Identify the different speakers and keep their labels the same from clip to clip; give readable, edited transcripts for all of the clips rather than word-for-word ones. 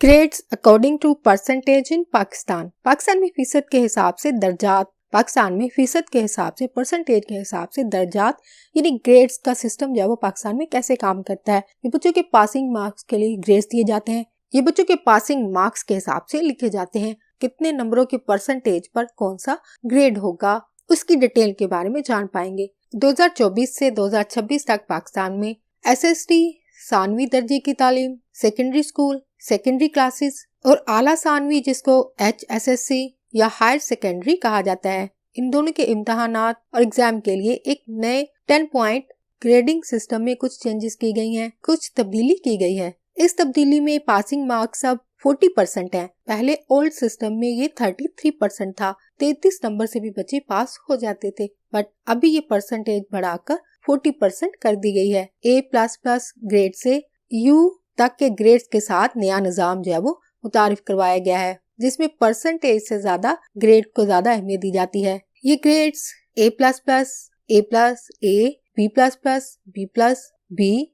Speaker 1: Grades according to percentage in Pakistan. Pakistan में फीसद के हिसाब से दर्जात, पाकिस्तान में फीसद के हिसाब से परसेंटेज के हिसाब से दर्जात यानी ग्रेड्स का सिस्टम जो है वो पाकिस्तान में कैसे काम करता है। ये बच्चों के पासिंग मार्क्स के लिए ग्रेड्स दिए जाते हैं। ये बच्चों के पासिंग मार्क्स के हिसाब से लिखे जाते हैं। कितने नंबरों के परसेंटेज पर कौन सा ग्रेड होगा उसकी डिटेल के बारे में जान पाएंगे। 2024 से 2026 तक पाकिस्तान में SST सानवी दर्जे की तालीम, सेकेंडरी स्कूल, सेकेंडरी क्लासेस और आला सानवी जिसको HSSC या हायर सेकेंडरी कहा जाता है, इन दोनों के इम्तहानात और एग्जाम के लिए एक नए 10 पॉइंट ग्रेडिंग सिस्टम में कुछ चेंजेस की गई हैं, कुछ तब्दीली की गई है। इस तब्दीली में पासिंग मार्क्स अब 40% है। पहले ओल्ड सिस्टम में ये 33% था। 33 नंबर से भी बच्चे पास हो जाते थे, बट अभी ये परसेंटेज बढ़ाकर 40% कर दी गई है। A++ ग्रेड से U तक के ग्रेड्स के साथ नया निजाम जो है वो मुतारिफ करवाया गया है, जिसमें परसेंटेज से ज्यादा ग्रेड को ज्यादा अहमियत दी जाती है। ये grades A++, A+, B++, B+, B,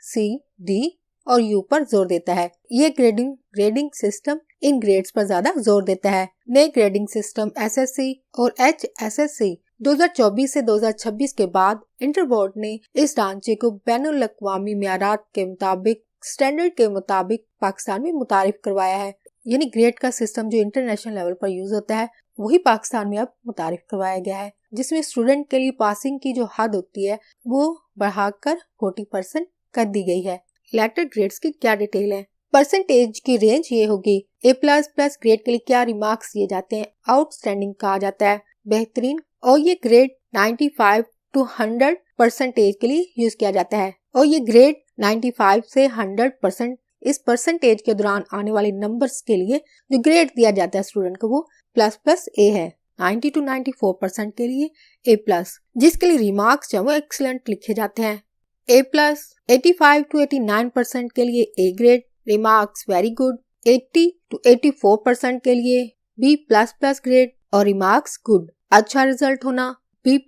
Speaker 1: C, D और U पर जोर देता है। ये ग्रेडिंग सिस्टम इन ग्रेड्स पर ज्यादा जोर देता है। नए ग्रेडिंग सिस्टम SSC और HSSC 2024 से 2026 के बाद इंटर बोर्ड ने इस ढांचे को बैनुल अक़वामी मियारात के मुताबिक, स्टैंडर्ड के मुताबिक पाकिस्तान में मुतारिफ करवाया है। यानी ग्रेड का सिस्टम जो इंटरनेशनल लेवल पर यूज होता है वही पाकिस्तान में अब मुतारिफ करवाया गया है, जिसमें स्टूडेंट के लिए पासिंग की जो हद होती है वो बढ़ाकर 40% कर दी गई है। लेटर ग्रेड्स की क्या डिटेल है? परसेंटेज की रेंज ये होगी। A++ ग्रेड के लिए क्या रिमार्क्स दिए जाते हैं? आउटस्टैंडिंग कहा जाता है, बेहतरीन, और ये ग्रेड 95 to 100% के लिए यूज किया जाता है। और ये ग्रेड 95 से 100% इस परसेंटेज के दौरान आने वाले नंबर्स के लिए जो ग्रेड दिया जाता है स्टूडेंट को वो ++A है। 90 to 94% के लिए A+, जिसके लिए रिमार्क्स जो वो एक्सीलेंट लिखे जाते हैं। A+, 85 to 89% के लिए A grade, remarks very good. 80 to 84% के लिए B++ ग्रेड और रिमार्क्स गुड, अच्छा रिजल्ट होना। B+,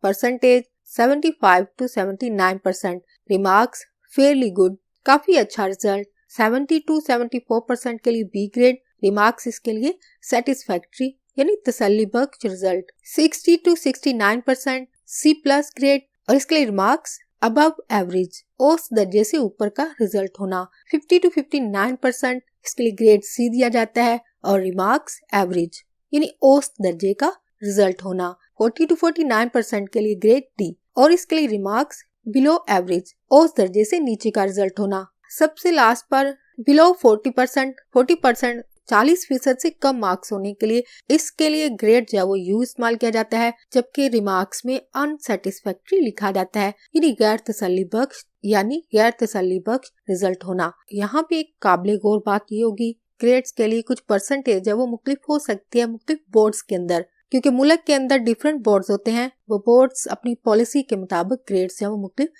Speaker 1: percentage 75 to 79%, remarks fairly good, काफी अच्छा रिजल्ट। 70 to 74% के लिए B ग्रेड, रिमार्क्स इसके लिए सेटिस्फैक्ट्री यानी तसल्ली बख्श रिजल्ट। 60 to 69% C+ ग्रेड और इसके लिए रिमार्क्स अबव एवरेज, औसत दर्जे से ऊपर का रिजल्ट होना। 50 to 59% इसके लिए ग्रेड C दिया जाता है और रिमार्क्स एवरेज यानी औसत दर्जे का रिजल्ट होना। 40 to 49% के लिए ग्रेड D और इसके लिए रिमार्क्स बिलो एवरेज, औसत दर्जे से नीचे का रिजल्ट होना। सबसे लास्ट पर बिलो 40% 40% से कम मार्क्स होने के लिए इसके लिए ग्रेड जो है वो U इस्तेमाल किया जाता है, जबकि रिमार्क्स में अनसेटिस्फैक्ट्री लिखा जाता है यानी गैर तसल्ली बख्श रिजल्ट होना। यहाँ पे एक काबिल गौर बात ये होगी, ग्रेड्स के लिए कुछ परसेंटेज है वो मुख्तलिफ हो सकती है मुख्तलिफ बोर्ड्स के अंदर, क्योंकि मुल्क के अंदर डिफरेंट बोर्ड्स होते हैं। वो बोर्ड्स अपनी पॉलिसी के मुताबिक ग्रेड्स है वो मुख्तलिफ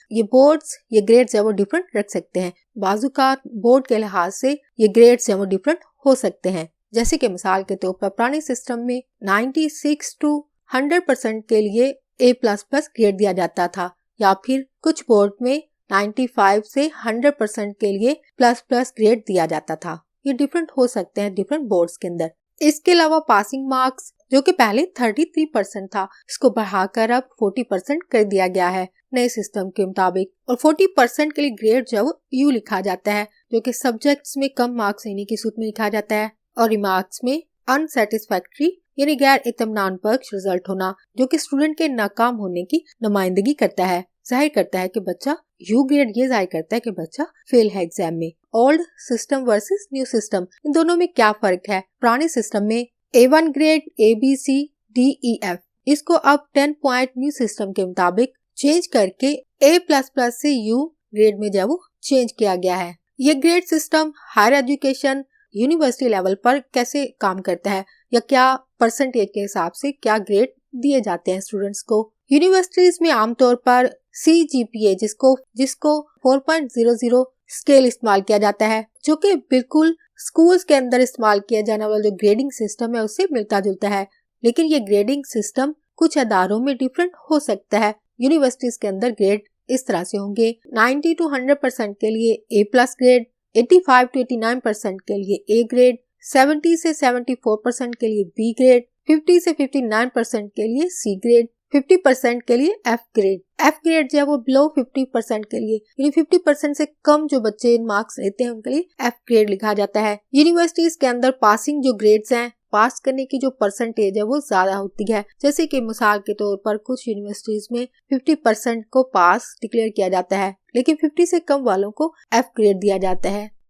Speaker 1: ये ग्रेड्स है वो डिफरेंट रख सकते हैं। बाजुकात बोर्ड के लिहाज से ये ग्रेड्स है वो डिफरेंट हो सकते हैं। जैसे कि मिसाल के तौर पर पुराने सिस्टम में 96 to 100% के लिए A++ ग्रेड दिया जाता था, या फिर कुछ बोर्ड में 95 से 100% के लिए ++ ग्रेड दिया जाता था। ये डिफरेंट हो सकते हैं डिफरेंट बोर्ड्स के अंदर। इसके अलावा पासिंग मार्क्स जो कि पहले 33% था, इसको बढ़ाकर अब 40% कर दिया गया है नए सिस्टम के मुताबिक। और 40% के लिए ग्रेड जो U लिखा जाता है, जो कि सब्जेक्ट्स में कम मार्क्स लेने की सूरत में लिखा जाता है, और रिमार्क्स में अनसेटिस्फैक्ट्री यानी गैर इत्मीनान बख्श रिजल्ट होना, जो कि स्टूडेंट के नाकाम होने की नुमाइंदगी करता है, जाहिर करता है कि बच्चा U ग्रेड ये जाहिर करता है कि बच्चा फेल है एग्जाम में। Old system versus new system, इन दोनों में क्या फर्क है? पुराने सिस्टम में A1 ग्रेड ABCDEF, इसको अब 10 पॉइंट न्यू सिस्टम के मुताबिक चेंज करके A++ से U ग्रेड में जो वो चेंज किया गया है। ये grade system higher education university level पर कैसे काम करता है, या क्या परसेंटेज के हिसाब से क्या ग्रेड दिए जाते हैं स्टूडेंट्स को? यूनिवर्सिटीज में आमतौर पर CGPA जिसको 4.00 स्केल इस्तेमाल किया जाता है, जो कि बिल्कुल स्कूल्स के अंदर इस्तेमाल किया जाने वाला जो ग्रेडिंग सिस्टम है उससे मिलता जुलता है, लेकिन ये ग्रेडिंग सिस्टम कुछ अदारों में डिफरेंट हो सकता है। यूनिवर्सिटीज के अंदर ग्रेड इस तरह से होंगे। 90 to 100% के लिए A+ ग्रेड, 85 to 89% के लिए A ग्रेड, 70 से 74% के लिए B ग्रेड, 50 से 59% के लिए C ग्रेड, 50% के लिए F ग्रेड। F ग्रेड जो है वो बिलो 50% के लिए, यानी 50% से कम जो बच्चे मार्क्स लेते हैं उनके लिए F ग्रेड लिखा जाता है। यूनिवर्सिटीज के अंदर पासिंग जो ग्रेड्स हैं, पास करने की जो परसेंटेज है वो ज्यादा होती है। जैसे कि मिसाल के तौर पर कुछ यूनिवर्सिटीज में 50% को पास डिक्लेयर किया जाता है, लेकिन 50 से कम वालों को F ग्रेड दिया जाता है।